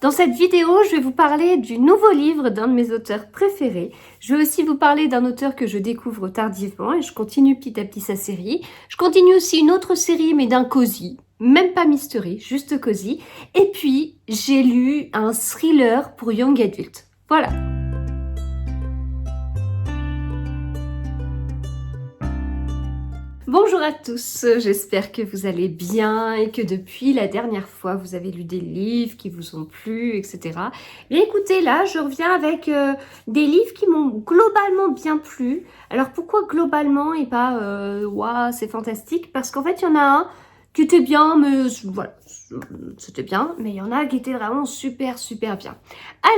Dans cette vidéo, je vais vous parler du nouveau livre d'un de mes auteurs préférés. Je vais aussi vous parler d'un auteur que je découvre tardivement et je continue petit à petit sa série. Je continue aussi une autre série, mais d'un cosy, même pas mystery, juste cosy. Et puis, j'ai lu un thriller pour young adult. Voilà. Bonjour à tous, j'espère que vous allez bien et que depuis la dernière fois vous avez lu des livres qui vous ont plu, etc. Mais écoutez, là je reviens avec des livres qui m'ont globalement bien plu. Alors pourquoi globalement et pas waouh, c'est fantastique? Parce qu'en fait il y en a un qui était bien, mais voilà, c'était bien, mais il y en a qui étaient vraiment super bien.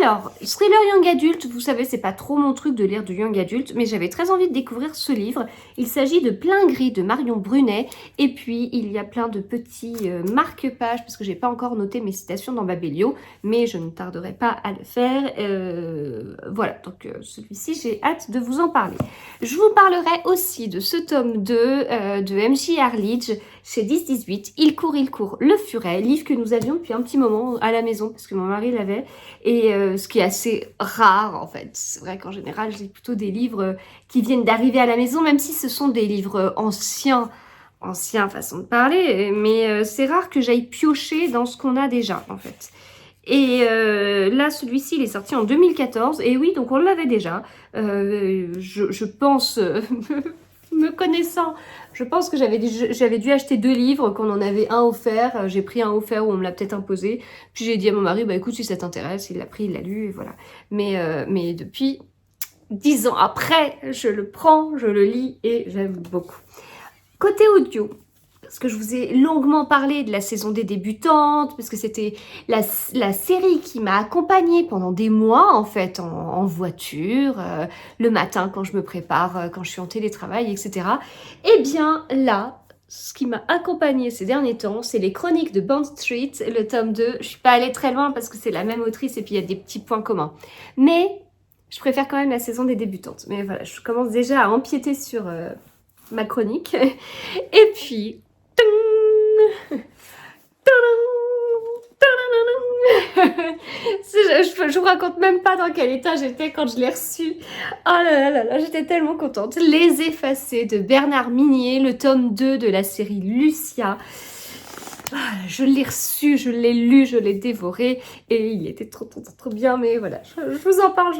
Alors, thriller young adulte, vous savez, c'est pas trop mon truc de lire du young adulte, mais j'avais très envie de découvrir ce livre. Il s'agit de Plein Gris de Marion Brunet, et puis il y a plein de petits marque-pages, parce que j'ai pas encore noté mes citations dans Babelio, mais je ne tarderai pas à le faire. Voilà, donc celui-ci, j'ai hâte de vous en parler. Je vous parlerai aussi de ce tome 2 de M.J. Arledge, chez 10-18, Il court, le furet, livre que nous avions depuis un petit moment à la maison, parce que mon mari l'avait, et ce qui est assez rare en fait. C'est vrai qu'en général, j'ai plutôt des livres qui viennent d'arriver à la maison, même si ce sont des livres anciens façon de parler, mais c'est rare que j'aille piocher dans ce qu'on a déjà en fait. Et là, celui-ci, il est sorti en 2014, et oui, donc on l'avait déjà. Je pense... Me connaissant, je pense que j'avais dû acheter 2 livres, qu'on en avait un offert. J'ai pris un offert où on me l'a peut-être imposé. Puis j'ai dit à mon mari, bah écoute, si ça t'intéresse, il l'a pris, il l'a lu, et voilà. Mais depuis 10 ans après, je le prends, je le lis et j'aime beaucoup. Côté audio, parce que je vous ai longuement parlé de la saison des débutantes, parce que c'était la série qui m'a accompagnée pendant des mois, en fait, en voiture, le matin quand je me prépare, quand je suis en télétravail, etc. Eh bien, là, ce qui m'a accompagnée ces derniers temps, c'est les Chroniques de Bond Street, le tome 2. Je suis pas allée très loin parce que c'est la même autrice et puis il y a des petits points communs. Mais je préfère quand même la saison des débutantes. Mais voilà, je commence déjà à empiéter sur ma chronique. Et puis... je vous raconte même pas dans quel état j'étais quand je l'ai reçu. Oh là, j'étais tellement contente. Les Effacés de Bernard Minier, le tome 2 de la série Lucia. Je l'ai reçu, je l'ai lu, je l'ai dévoré et il était trop bien, mais voilà, je vous en parle.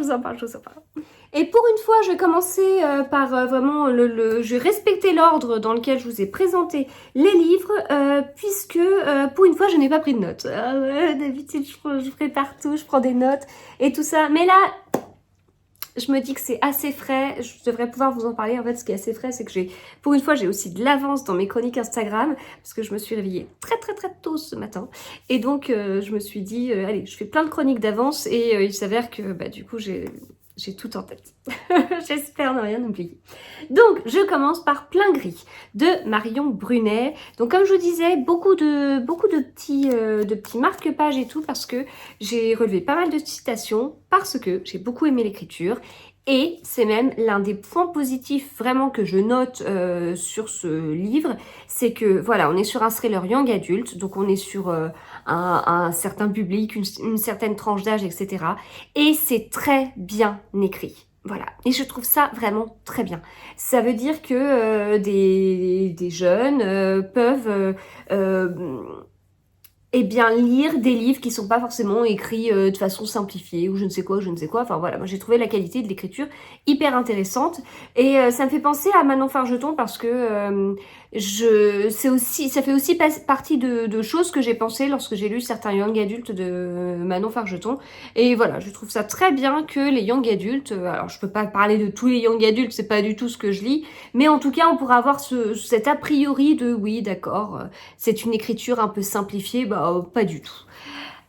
Et pour une fois, je vais commencer par vraiment je vais respecter l'ordre dans lequel je vous ai présenté les livres, puisque pour une fois, je n'ai pas pris de notes. D'habitude, je prépare tout, je prends des notes et tout ça, mais là, je me dis que c'est assez frais, je devrais pouvoir vous en parler. En fait, ce qui est assez frais, c'est que pour une fois, j'ai aussi de l'avance dans mes chroniques Instagram, parce que je me suis réveillée très tôt ce matin. Et donc, je me suis dit, allez, je fais plein de chroniques d'avance, et il s'avère que, du coup, j'ai tout en tête. J'espère ne rien oublier. Donc, je commence par Plein Gris de Marion Brunet. Donc, comme je vous disais, beaucoup de petits marque-pages et tout, parce que j'ai relevé pas mal de citations, parce que j'ai beaucoup aimé l'écriture. Et c'est même l'un des points positifs vraiment que je note sur ce livre, c'est que voilà, on est sur un thriller young adulte, donc on est sur un certain public, une certaine tranche d'âge, etc. Et c'est très bien écrit. Voilà, et je trouve ça vraiment très bien. Ça veut dire que des jeunes peuvent eh bien, lire des livres qui sont pas forcément écrits de façon simplifiée ou je ne sais quoi. Enfin voilà, moi j'ai trouvé la qualité de l'écriture hyper intéressante et ça me fait penser à Manon Fargeton parce que ça fait aussi partie de choses que j'ai pensé lorsque j'ai lu certains young adultes de Manon Fargeton. Et voilà, je trouve ça très bien que les young adultes, alors je peux pas parler de tous les young adultes, c'est pas du tout ce que je lis, mais en tout cas on pourra avoir cet a priori de oui d'accord, c'est une écriture un peu simplifiée, pas du tout.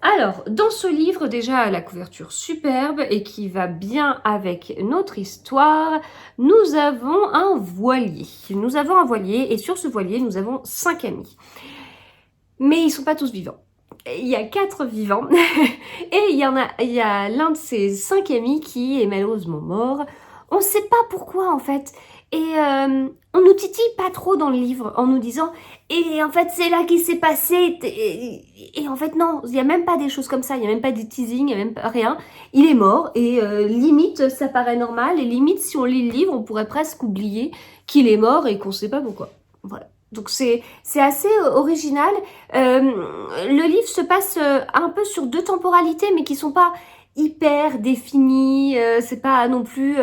Alors, dans ce livre, déjà, la couverture superbe et qui va bien avec notre histoire, nous avons un voilier. Et sur ce voilier, nous avons 5 amis. Mais ils sont pas tous vivants. Il y a 4 vivants et il y a l'un de ces 5 amis qui est malheureusement mort. On ne sait pas pourquoi en fait. Et on nous titille pas trop dans le livre en nous disant et en fait c'est là qu'il s'est passé et en fait non, il n'y a même pas des choses comme ça, il n'y a même pas des teasings, il n'y a même pas rien, il est mort et limite ça paraît normal et limite si on lit le livre on pourrait presque oublier qu'il est mort et qu'on sait pas pourquoi. Voilà. Donc c'est assez original. Le livre se passe un peu sur 2 temporalités mais qui sont pas hyper défini, c'est pas non plus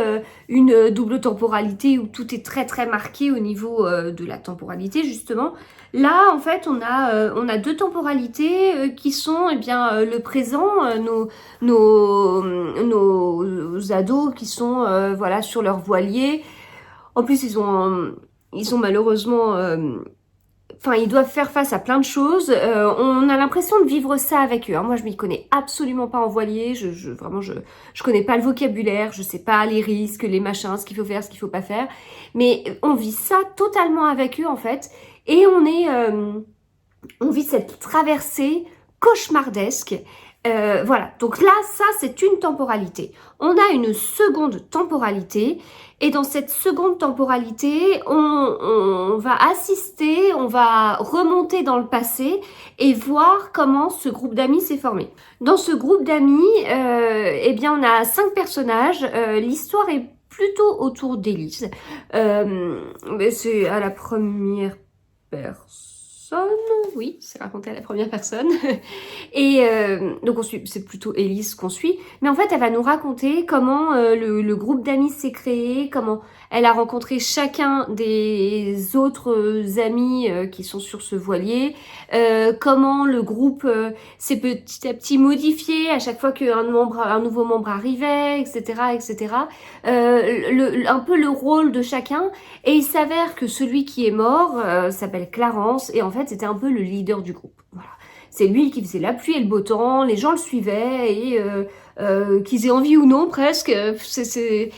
une double temporalité où tout est très très marqué au niveau de la temporalité justement. Là en fait on a 2 temporalités qui sont eh bien le présent, nos ados qui sont voilà sur leur voilier. En plus ils ont malheureusement enfin, ils doivent faire face à plein de choses. On a l'impression de vivre ça avec eux. Hein. Moi, je m'y connais absolument pas en voilier. Vraiment, je connais pas le vocabulaire. Je sais pas les risques, les machins, ce qu'il faut faire, ce qu'il faut pas faire. Mais on vit ça totalement avec eux, en fait. Et on vit cette traversée cauchemardesque. Voilà, donc là, ça, c'est une temporalité. On a une seconde temporalité, et dans cette seconde temporalité, on va assister, on va remonter dans le passé et voir comment ce groupe d'amis s'est formé. Dans ce groupe d'amis, eh bien, on a 5 personnages. L'histoire est plutôt autour d'Élise. C'est à la première personne. Oui, c'est raconté à la première personne. Et donc c'est plutôt Élise qu'on suit. Mais en fait, elle va nous raconter comment le groupe d'amis s'est créé, comment elle a rencontré chacun des autres amis qui sont sur ce voilier, comment le groupe s'est petit à petit modifié à chaque fois qu'un nouveau membre arrivait, etc., etc. Un peu le rôle de chacun. Et il s'avère que celui qui est mort s'appelle Clarence et en fait c'était un peu le leader du groupe. Voilà. C'est lui qui faisait la pluie et le beau temps, les gens le suivaient et qu'ils aient envie ou non presque, c'est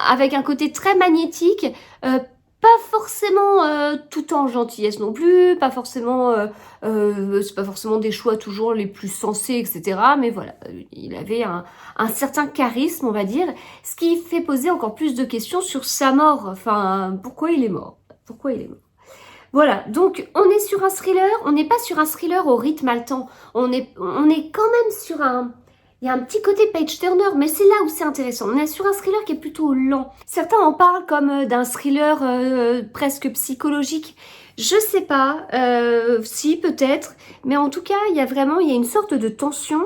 avec un côté très magnétique, pas forcément tout en gentillesse non plus, pas forcément, c'est pas forcément des choix toujours les plus sensés, etc. Mais voilà, il avait un certain charisme, on va dire, ce qui fait poser encore plus de questions sur sa mort. Enfin, pourquoi il est mort? Pourquoi il est mort? Voilà, donc on est sur un thriller, on n'est pas sur un thriller au rythme haletant, on est quand même sur un... Il y a un petit côté page-turner, mais c'est là où c'est intéressant. On est sur un thriller qui est plutôt lent. Certains en parlent comme d'un thriller presque psychologique. Je sais pas, si peut-être, mais en tout cas, il y a une sorte de tension.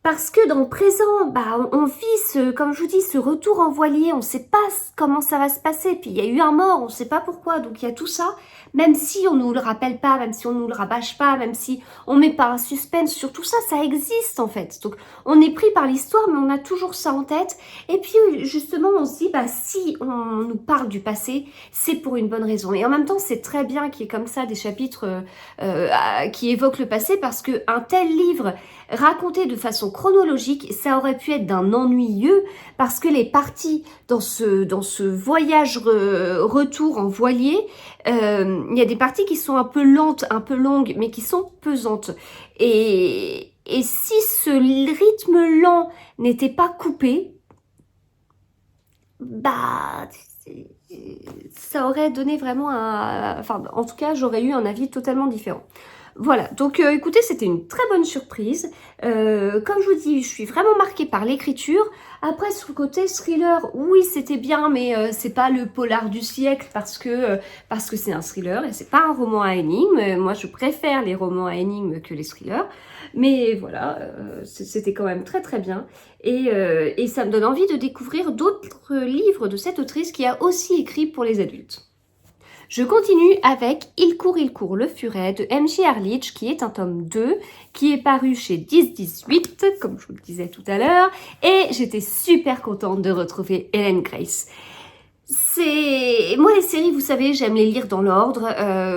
Parce que dans le présent, bah, on vit comme je vous dis, ce retour en voilier, on ne sait pas comment ça va se passer. Puis il y a eu un mort, on ne sait pas pourquoi. Donc il y a tout ça, même si on ne nous le rappelle pas, même si on ne nous le rabâche pas, même si on met pas un suspense sur tout ça, ça existe en fait. Donc on est pris par l'histoire, mais on a toujours ça en tête. Et puis justement, on se dit, bah, si on nous parle du passé, c'est pour une bonne raison. Et en même temps, c'est très bien qu'il y ait comme ça des chapitres qui évoquent le passé, parce qu'un tel livre raconté de façon chronologique, ça aurait pu être d'un ennuyeux parce que les parties dans ce voyage retour en voilier, il y a des parties qui sont un peu lentes, un peu longues, mais qui sont pesantes. Et si ce rythme lent n'était pas coupé, bah ça aurait donné vraiment enfin en tout cas j'aurais eu un avis totalement différent. Voilà, donc écoutez, c'était une très bonne surprise. Comme je vous dis, je suis vraiment marquée par l'écriture. Après, sur le côté thriller, oui, c'était bien, mais c'est pas le polar du siècle parce que c'est un thriller et c'est pas un roman à énigmes. Moi, je préfère les romans à énigmes que les thrillers. Mais voilà, c'était quand même très très bien. Et ça me donne envie de découvrir d'autres livres de cette autrice qui a aussi écrit pour les adultes. Je continue avec Il court, le furet de M.J. Arledge, qui est un tome 2, qui est paru chez 10-18, comme je vous le disais tout à l'heure, et j'étais super contente de retrouver Helen Grace. Moi les séries, vous savez, j'aime les lire dans l'ordre.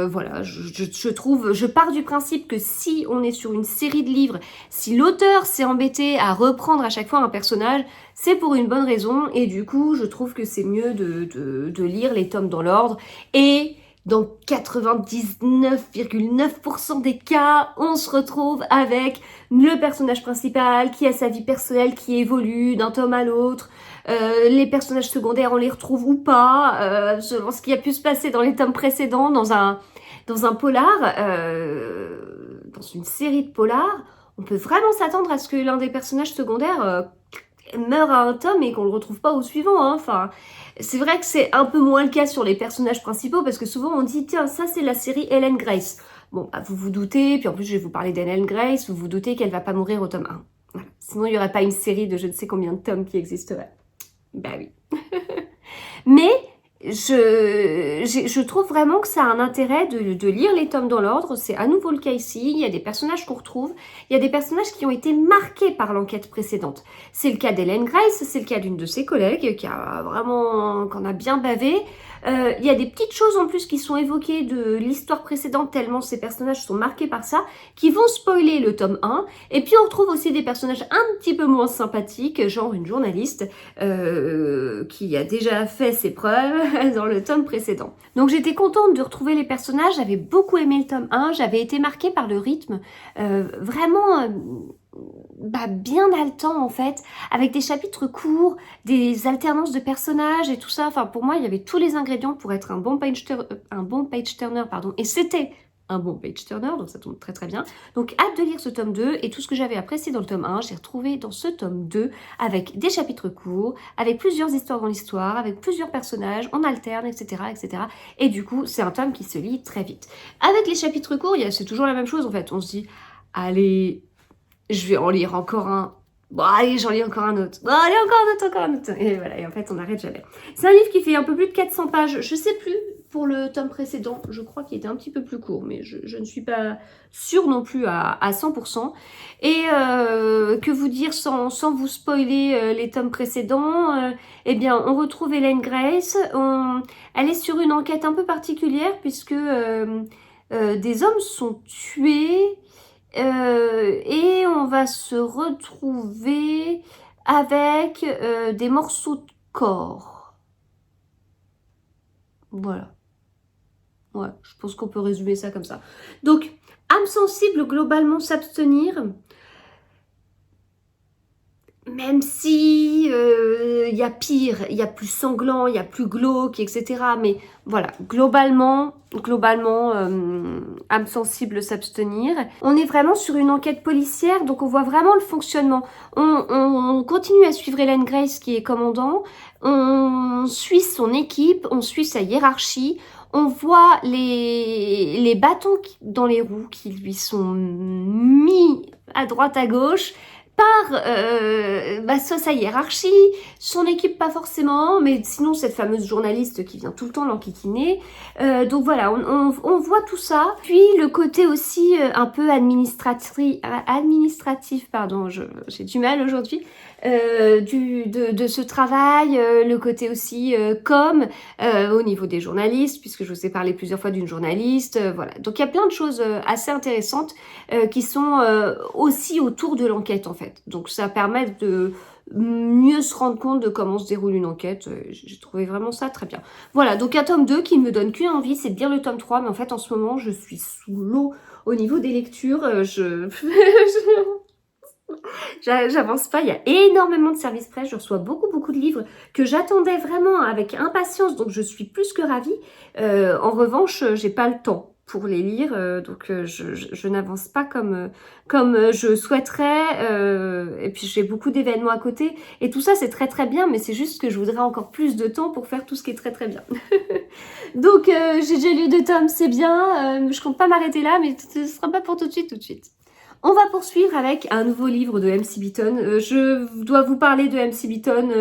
Voilà, je pars du principe que si on est sur une série de livres, si l'auteur s'est embêté à reprendre à chaque fois un personnage, c'est pour une bonne raison. Et du coup, je trouve que c'est mieux de lire les tomes dans l'ordre et dans 99,9% des cas, on se retrouve avec le personnage principal qui a sa vie personnelle qui évolue d'un tome à l'autre. Les personnages secondaires, on les retrouve ou pas, selon ce qui a pu se passer dans les tomes précédents, dans un polar, dans une série de polars. On peut vraiment s'attendre à ce que l'un des personnages secondaires meure à un tome et qu'on le retrouve pas au suivant. Hein. Enfin, c'est vrai que c'est un peu moins le cas sur les personnages principaux parce que souvent on dit tiens, ça c'est la série Ellen Grace. Bon, bah, vous vous doutez, puis en plus je vais vous parler d'Ellen Grace, vous vous doutez qu'elle va pas mourir au tome 1. Voilà. Sinon il y aurait pas une série de je ne sais combien de tomes qui existerait. Bah oui. Mais je trouve vraiment que ça a un intérêt de lire les tomes dans l'ordre. C'est à nouveau le cas ici. Il y a des personnages qu'on retrouve. Il y a des personnages qui ont été marqués par l'enquête précédente. C'est le cas d'Ellen Grace, c'est le cas d'une de ses collègues qu'on a bien bavé. Il y a des petites choses en plus qui sont évoquées de l'histoire précédente tellement ces personnages sont marqués par ça, qui vont spoiler le tome 1. Et puis on retrouve aussi des personnages un petit peu moins sympathiques, genre une journaliste qui a déjà fait ses preuves dans le tome précédent. Donc j'étais contente de retrouver les personnages, j'avais beaucoup aimé le tome 1, j'avais été marquée par le rythme vraiment bien haletant en fait, avec des chapitres courts, des alternances de personnages et tout ça. Enfin pour moi il y avait tous les ingrédients pour être un bon page turner, et c'était un bon page turner, donc ça tombe très très bien. Donc hâte de lire ce tome 2 et tout ce que j'avais apprécié dans le tome 1, j'ai retrouvé dans ce tome 2 avec des chapitres courts, avec plusieurs histoires dans l'histoire, avec plusieurs personnages, on alterne, etc. etc. Et du coup c'est un tome qui se lit très vite. Avec les chapitres courts, c'est toujours la même chose en fait, on se dit allez, je vais en lire encore un. Bon, allez, j'en lis encore un autre. Bon, allez, encore un autre. Et voilà, et en fait, on n'arrête jamais. C'est un livre qui fait un peu plus de 400 pages. Je sais plus pour le tome précédent. Je crois qu'il était un petit peu plus court, mais je ne suis pas sûre non plus à 100%. Et que vous dire sans vous spoiler les tomes précédents, eh bien, on retrouve Ellen Grace. Elle est sur une enquête un peu particulière puisque des hommes sont tués. Et on va se retrouver avec des morceaux de corps. Voilà. Ouais, je pense qu'on peut résumer ça comme ça. Donc, âme sensible, globalement, s'abstenir. Même si y a pire, il y a plus sanglant, il y a plus glauque, etc. Mais voilà, globalement, âme sensible s'abstenir. On est vraiment sur une enquête policière, donc on voit vraiment le fonctionnement. On continue à suivre Ellen Grace qui est commandant, on suit son équipe, on suit sa hiérarchie, on voit les bâtons dans les roues qui lui sont mis à droite à gauche, par soit sa hiérarchie, son équipe pas forcément, mais sinon cette fameuse journaliste qui vient tout le temps l'enquiquiner. Donc voilà, on voit tout ça. Puis le côté aussi un peu administratif, pardon, j'ai du mal aujourd'hui, de ce travail, le côté aussi au niveau des journalistes, puisque je vous ai parlé plusieurs fois d'une journaliste, voilà. Donc il y a plein de choses assez intéressantes qui sont aussi autour de l'enquête en fait. Donc ça permet de mieux se rendre compte de comment se déroule une enquête. J'ai trouvé vraiment ça très bien. Voilà, donc un tome 2 qui me donne qu'une envie, c'est de lire le tome 3, mais en fait en ce moment je suis sous l'eau au niveau des lectures. J'avance pas, il y a énormément de services presse, je reçois beaucoup de livres que j'attendais vraiment avec impatience, donc je suis plus que ravie. En revanche, j'ai pas le temps pour les lire, donc je n'avance pas comme je souhaiterais, et puis j'ai beaucoup d'événements à côté, et tout ça c'est très bien, mais c'est juste que je voudrais encore plus de temps pour faire tout ce qui est très bien. Donc j'ai déjà lu 2 tomes, c'est bien, je compte pas m'arrêter là, mais ce sera pas pour tout de suite. On va poursuivre avec un nouveau livre de MC Beaton. Je dois vous parler de MC Beaton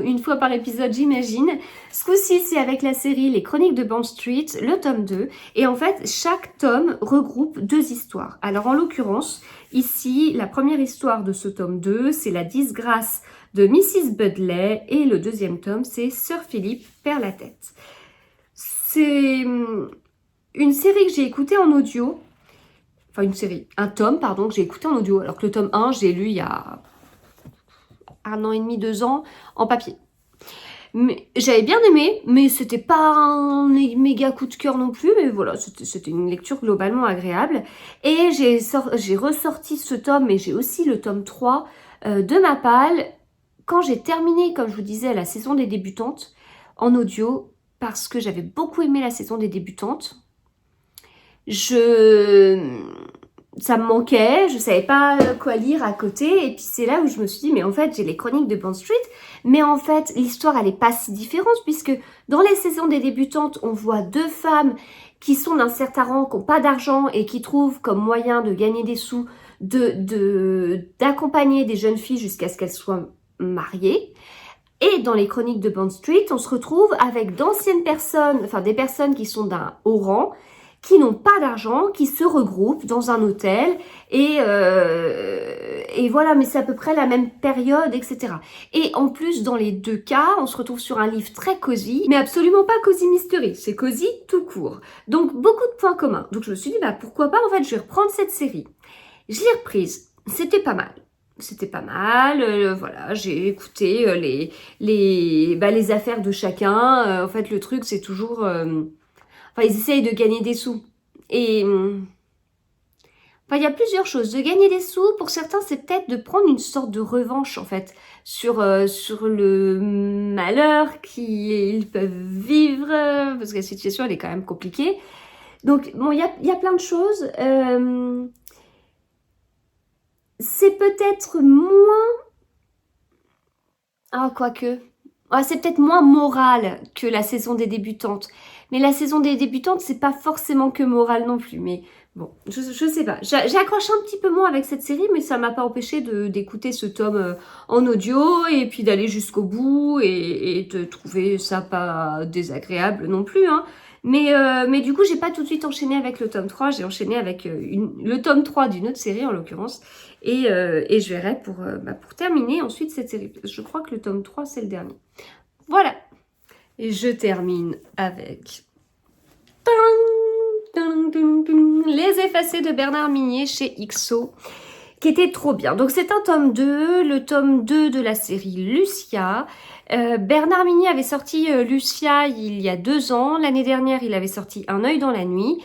une fois par épisode, j'imagine. Ce coup-ci, c'est avec la série Les Chroniques de Bond Street, le tome 2. Et en fait, chaque tome regroupe 2 histoires. Alors en l'occurrence, ici, la première histoire de ce tome 2, c'est La disgrâce de Mrs. Budley. Et le deuxième tome, c'est Sir Philip perd la tête. C'est une série que j'ai écoutée en audio. Enfin un tome, pardon, que j'ai écouté en audio, alors que le tome 1, j'ai lu il y a 1 an et demi, 2 ans, en papier. Mais j'avais bien aimé, mais c'était pas un méga coup de cœur non plus, mais voilà, c'était une lecture globalement agréable. Et j'ai ressorti ce tome, et j'ai aussi le tome 3 de Mappal, quand j'ai terminé, comme je vous disais, la saison des débutantes, en audio, parce que j'avais beaucoup aimé la saison des débutantes. Ça me manquait, je savais pas quoi lire à côté, et puis c'est là où je me suis dit, mais en fait, j'ai les chroniques de Bond Street, mais en fait, l'histoire, elle est pas si différente, puisque dans les saisons des débutantes, on voit deux femmes qui sont d'un certain rang, qui n'ont pas d'argent, et qui trouvent comme moyen de gagner des sous, d'accompagner des jeunes filles jusqu'à ce qu'elles soient mariées. Et dans les chroniques de Bond Street, on se retrouve avec d'anciennes personnes, enfin des personnes qui sont d'un haut rang, qui n'ont pas d'argent, qui se regroupent dans un hôtel, et voilà, mais c'est à peu près la même période, etc. Et en plus, dans les deux cas, on se retrouve sur un livre très cosy, mais absolument pas cosy mystery, c'est cosy tout court. Donc, beaucoup de points communs. Donc, je me suis dit, bah pourquoi pas, en fait, je vais reprendre cette série. Je l'ai reprise, c'était pas mal. C'était pas mal, voilà, j'ai écouté les affaires de chacun. En fait, le truc, c'est toujours... Enfin, ils essayent de gagner des sous. Et... Enfin, il y a plusieurs choses. De gagner des sous, pour certains, c'est peut-être de prendre une sorte de revanche, en fait, sur le malheur qu'ils peuvent vivre, parce que la situation, elle est quand même compliquée. Donc, bon, il y a plein de choses. C'est peut-être moins... Ah, quoique. Ouais, c'est peut-être moins moral que la saison des débutantes. Mais la saison des débutantes, c'est pas forcément que moral non plus. Mais bon, je sais pas. J'accroche un petit peu moins avec cette série, mais ça m'a pas empêché d'écouter ce tome en audio et puis d'aller jusqu'au bout et de trouver ça pas désagréable non plus, hein. Mais du coup, j'ai pas tout de suite enchaîné avec le tome 3. J'ai enchaîné avec le tome 3 d'une autre série, en l'occurrence. Et je verrai pour terminer ensuite cette série. Je crois que le tome 3, c'est le dernier. Voilà. Et je termine avec... Les Effacés de Bernard Minier chez XO, qui était trop bien. Donc c'est un tome 2, le tome 2 de la série Lucia. Bernard Minier avait sorti Lucia il y a 2 ans. L'année dernière, il avait sorti Un œil dans la nuit.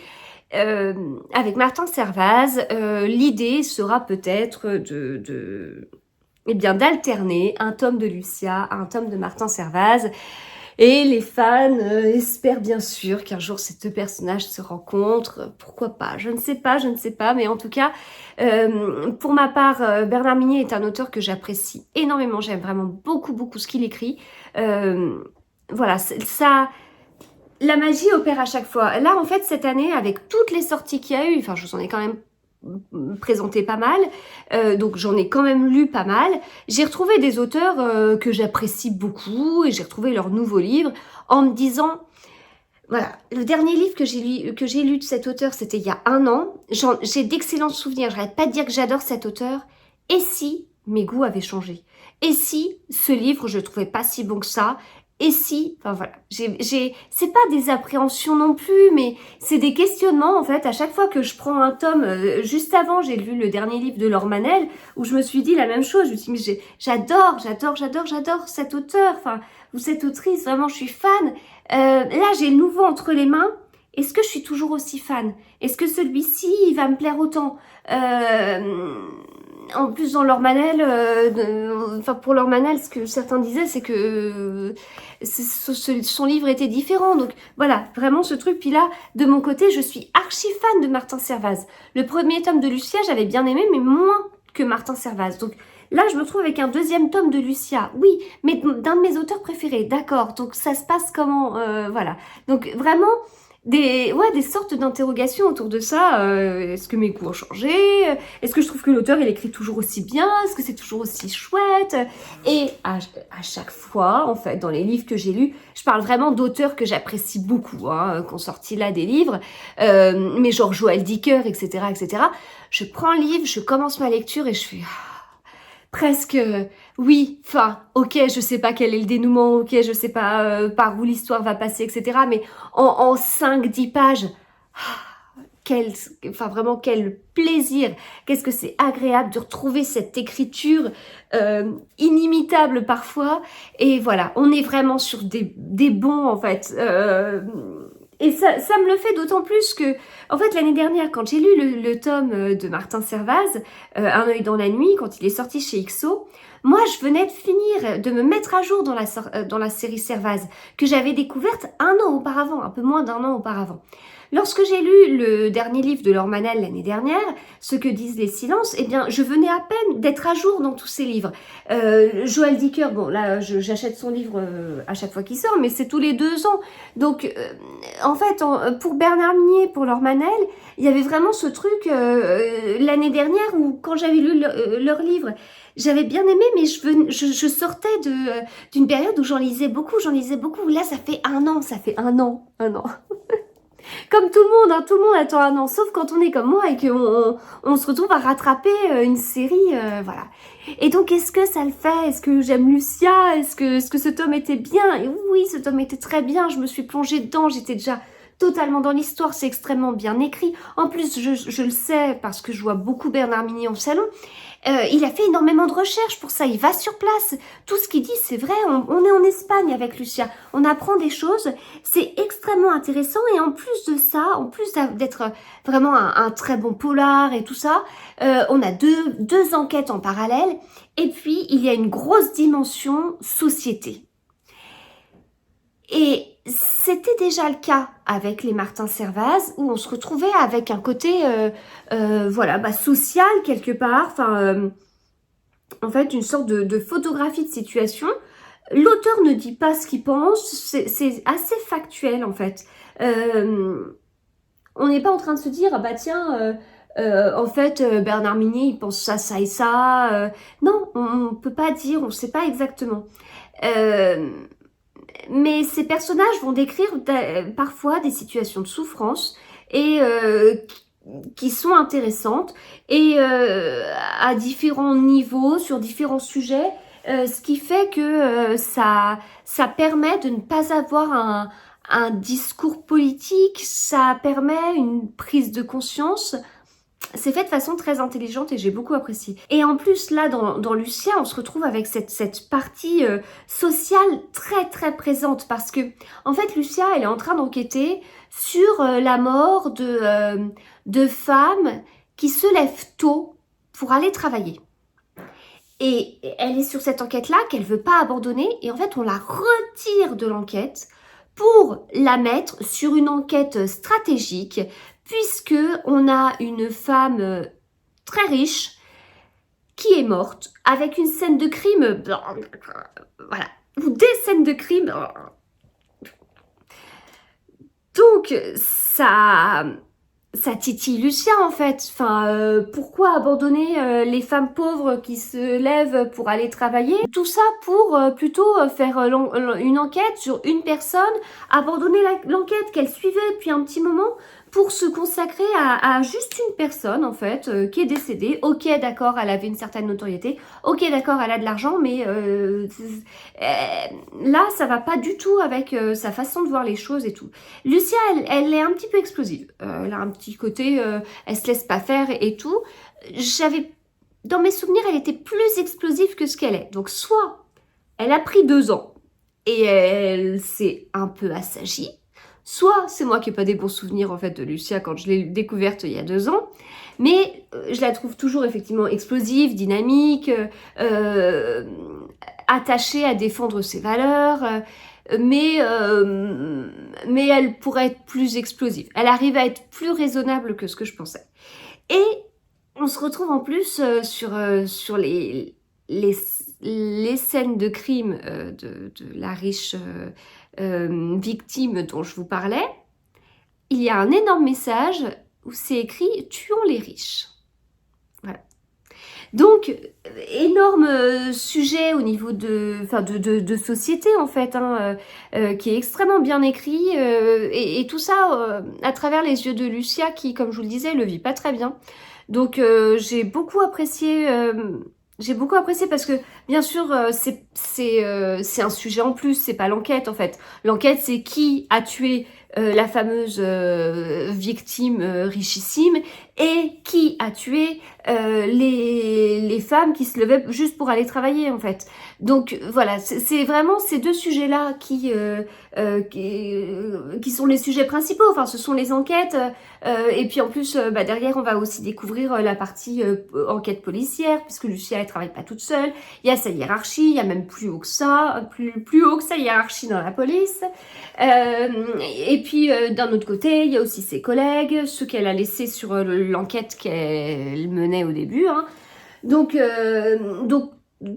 Avec Martin Servaz, l'idée sera peut-être d'alterner un tome de Lucia à un tome de Martin Servaz. Et les fans espèrent bien sûr qu'un jour ces deux personnages se rencontrent. Pourquoi pas? Je ne sais pas. Mais en tout cas, pour ma part, Bernard Minier est un auteur que j'apprécie énormément. J'aime vraiment beaucoup ce qu'il écrit. Voilà, ça... La magie opère à chaque fois. Là, en fait, cette année, avec toutes les sorties qu'il y a eu, enfin, je vous en ai quand même présenté pas mal, donc j'en ai quand même lu pas mal. J'ai retrouvé des auteurs que j'apprécie beaucoup et j'ai retrouvé leurs nouveaux livres en me disant, voilà, le dernier livre que j'ai lu de cet auteur, c'était il y a 1 an. J'ai d'excellents souvenirs, j'arrête pas de dire que j'adore cet auteur. Et si mes goûts avaient changé? Et si ce livre, je le trouvais pas si bon que ça? Et si, enfin voilà, c'est pas des appréhensions non plus, mais c'est des questionnements en fait. À chaque fois que je prends un tome, juste avant, j'ai lu le dernier livre de Laure Manel, où je me suis dit la même chose. Je me suis dit, mais j'adore cet auteur, enfin, ou cette autrice, vraiment, je suis fan. Là, j'ai le nouveau entre les mains. Est-ce que je suis toujours aussi fan? Est-ce que celui-ci, il va me plaire autant? En plus, dans Laure Manel, pour Laure Manel, ce que certains disaient, c'est que son livre était différent. Donc voilà, vraiment ce truc. Puis là, de mon côté, je suis archi fan de Martin Servaz. Le premier tome de Lucia, j'avais bien aimé, mais moins que Martin Servaz. Donc là, je me trouve avec un 2e tome de Lucia. Oui, mais d'un de mes auteurs préférés. D'accord, donc ça se passe comment? Voilà. Donc vraiment... des sortes d'interrogations autour de ça. Est-ce que mes goûts ont changé? Est-ce que je trouve que l'auteur, il écrit toujours aussi bien? Est-ce que c'est toujours aussi chouette? Et à chaque fois, en fait, dans les livres que j'ai lus, je parle vraiment d'auteurs que j'apprécie beaucoup, hein, qui ont sorti là des livres, mais genre Joël Dicker, etc., etc. Je prends le livre, je commence ma lecture et je fais... presque, oui, enfin, ok, je sais pas quel est le dénouement, ok, je sais pas par où l'histoire va passer, etc. Mais en 5-10 pages, enfin vraiment quel plaisir, qu'est-ce que c'est agréable de retrouver cette écriture inimitable parfois. Et voilà, on est vraiment sur des bons en fait. Et ça me le fait d'autant plus que, en fait, l'année dernière, quand j'ai lu le tome de Martin Servaz, Un œil dans la nuit, quand il est sorti chez XO, moi, je venais de finir, de me mettre à jour dans la série Servaz, que j'avais découverte un an auparavant, un peu moins d'un an auparavant. Lorsque j'ai lu le dernier livre de Laure Manel l'année dernière, Ce que disent les silences, eh bien, je venais à peine d'être à jour dans tous ces livres. Joël Dicker, bon, là, j'achète son livre à chaque fois qu'il sort, mais c'est tous les 2 ans. Donc, en fait, pour Bernard Minet, pour Laure Manel, il y avait vraiment ce truc l'année dernière où, quand j'avais lu leur livre, j'avais bien aimé, mais je sortais d'une période où j'en lisais beaucoup. Là, ça fait un an. Comme tout le monde, hein, tout le monde attend un an, sauf quand on est comme moi et qu'on se retrouve à rattraper une série, voilà. Et donc, est-ce que ça le fait? Est-ce que j'aime Lucia? Est-ce que ce tome était bien? Et oui, ce tome était très bien, je me suis plongée dedans, j'étais déjà totalement dans l'histoire, c'est extrêmement bien écrit. En plus, je le sais parce que je vois beaucoup Bernard Minet en salon. Il a fait énormément de recherches pour ça, il va sur place. Tout ce qu'il dit, c'est vrai, on est en Espagne avec Lucia. On apprend des choses, c'est extrêmement intéressant. Et en plus de ça, en plus d'être vraiment un très bon polar et tout ça, on a deux enquêtes en parallèle. Et puis, il y a une grosse dimension société. Et c'était déjà le cas avec les Martin Servaz, où on se retrouvait avec un côté voilà, social quelque part, enfin, en fait une sorte de photographie de situation. L'auteur ne dit pas ce qu'il pense, c'est assez factuel en fait. On n'est pas en train de se dire, ah bah tiens, en fait, Bernard Minet, il pense ça, ça et ça. Non, on peut pas dire, on sait pas exactement. Mais ces personnages vont décrire parfois des situations de souffrance et qui sont intéressantes et à différents niveaux, sur différents sujets, ce qui fait que ça permet de ne pas avoir un discours politique, ça permet une prise de conscience. C'est fait de façon très intelligente et j'ai beaucoup apprécié. Et en plus, là, dans Lucia, on se retrouve avec cette partie sociale très très présente parce que, en fait, Lucia, elle est en train d'enquêter sur la mort de femmes qui se lèvent tôt pour aller travailler. Et elle est sur cette enquête-là qu'elle veut pas abandonner et en fait, on la retire de l'enquête pour la mettre sur une enquête stratégique, puisque on a une femme très riche qui est morte avec une scène de crime, voilà, ou des scènes de crime. Donc ça titille Lucia en fait. Enfin, pourquoi abandonner les femmes pauvres qui se lèvent pour aller travailler? Tout ça pour plutôt faire une enquête sur une personne, abandonner l'enquête qu'elle suivait depuis un petit moment pour se consacrer à juste une personne en fait qui est décédée. Ok, d'accord, elle avait une certaine notoriété. Ok, d'accord, elle a de l'argent, mais là, ça va pas du tout avec sa façon de voir les choses et tout. Lucia, elle est un petit peu explosive. Elle a un petit côté, elle se laisse pas faire et tout. Dans mes souvenirs, elle était plus explosive que ce qu'elle est. Donc, soit elle a pris 2 ans et elle s'est un peu assagie, soit c'est moi qui n'ai pas des bons souvenirs en fait de Lucia quand je l'ai découverte il y a 2 ans, mais je la trouve toujours effectivement explosive, dynamique, attachée à défendre ses valeurs, mais elle pourrait être plus explosive. Elle arrive à être plus raisonnable que ce que je pensais. Et on se retrouve en plus sur les scènes de crime de la riche victime dont je vous parlais. Il y a un énorme message où c'est écrit « Tuons les riches ». Voilà. Donc, énorme sujet au niveau de société en fait, hein, qui est extrêmement bien écrit et tout ça à travers les yeux de Lucia qui, comme je vous le disais, le vit pas très bien. Donc, j'ai beaucoup apprécié parce que, bien sûr, c'est un sujet en plus, c'est pas l'enquête en fait. L'enquête, c'est qui a tué la fameuse victime richissime et qui a tué les femmes qui se levaient juste pour aller travailler en fait. Donc voilà, c'est vraiment ces deux sujets-là qui sont les sujets principaux. Enfin, ce sont les enquêtes. Et puis en plus, derrière, on va aussi découvrir la partie enquête policière, puisque Lucia, elle travaille pas toute seule. Il y a sa hiérarchie, il y a même plus haut que ça, plus haut que sa hiérarchie dans la police. Et puis d'un autre côté, il y a aussi ses collègues, ceux qu'elle a laissés sur l'enquête qu'elle menait au début. Hein. Donc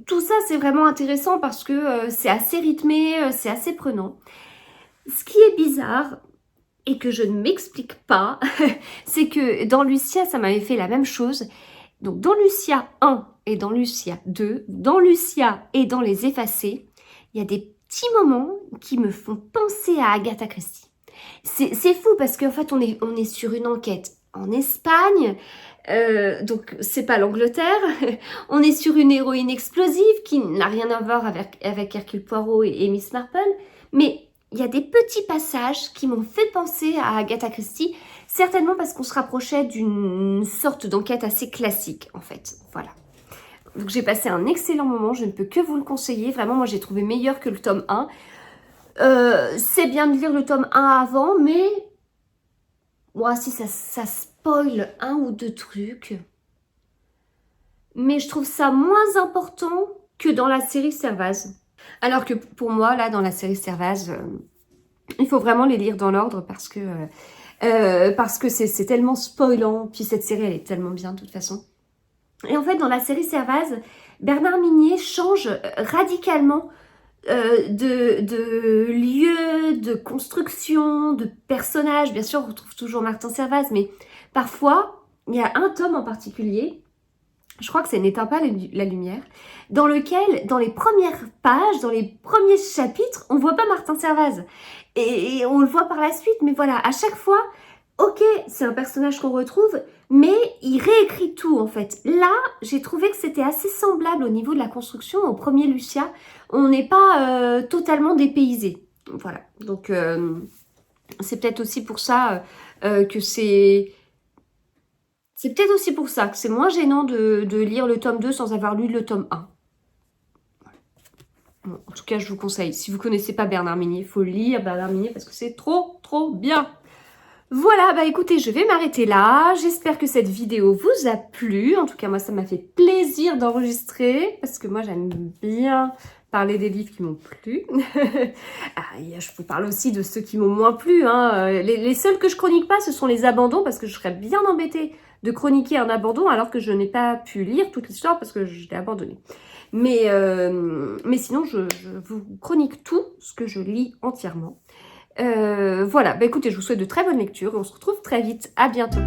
tout ça, c'est vraiment intéressant parce que c'est assez rythmé, c'est assez prenant. Ce qui est bizarre, et que je ne m'explique pas, c'est que dans Lucia, ça m'avait fait la même chose. Donc dans Lucia 1 et dans Lucia 2, dans Lucia et dans Les Effacés, il y a des petits moments qui me font penser à Agatha Christie. C'est fou parce qu'en fait, on est sur une enquête en Espagne, donc c'est pas l'Angleterre, on est sur une héroïne explosive qui n'a rien à voir avec Hercule Poirot et Miss Marple, mais il y a des petits passages qui m'ont fait penser à Agatha Christie, certainement parce qu'on se rapprochait d'une sorte d'enquête assez classique, en fait. Voilà. Donc j'ai passé un excellent moment, je ne peux que vous le conseiller. Vraiment, moi j'ai trouvé meilleur que le tome 1. C'est bien de lire le tome 1 avant, mais moi si ça spoil un ou deux trucs. Mais je trouve ça moins important que dans la série Servaz. Alors que pour moi, là, dans la série Servaz, il faut vraiment les lire dans l'ordre parce que c'est tellement spoilant. Puis cette série, elle est tellement bien de toute façon. Et en fait, dans la série Servaz, Bernard Minier change radicalement de lieu, de construction, de personnages. Bien sûr, on retrouve toujours Martin Servaz, mais parfois, il y a un tome en particulier, je crois que c'est N'éteins pas la lumière, dans lequel, dans les premières pages, dans les premiers chapitres, on voit pas Martin Servaz. Et on le voit par la suite, mais voilà, à chaque fois, ok, c'est un personnage qu'on retrouve, mais il réécrit tout en fait. Là, j'ai trouvé que c'était assez semblable au niveau de la construction au premier Lucia. On n'est pas totalement dépaysé. Voilà, donc c'est peut-être aussi pour ça que c'est... C'est peut-être aussi pour ça que c'est moins gênant de lire le tome 2 sans avoir lu le tome 1. Bon, en tout cas, je vous conseille. Si vous ne connaissez pas Bernard Minier, il faut lire Bernard Minier parce que c'est trop, trop bien. Voilà, bah écoutez, je vais m'arrêter là. J'espère que cette vidéo vous a plu. En tout cas, moi, ça m'a fait plaisir d'enregistrer parce que moi, j'aime bien parler des livres qui m'ont plu. Je vous parle aussi de ceux qui m'ont moins plu. Hein. Les seuls que je chronique pas, ce sont les abandons parce que je serais bien embêtée de chroniquer un abandon alors que je n'ai pas pu lire toute l'histoire parce que je l'ai abandonné. Mais sinon, je vous chronique tout ce que je lis entièrement. Voilà, bah écoutez, je vous souhaite de très bonnes lectures et on se retrouve très vite. À bientôt.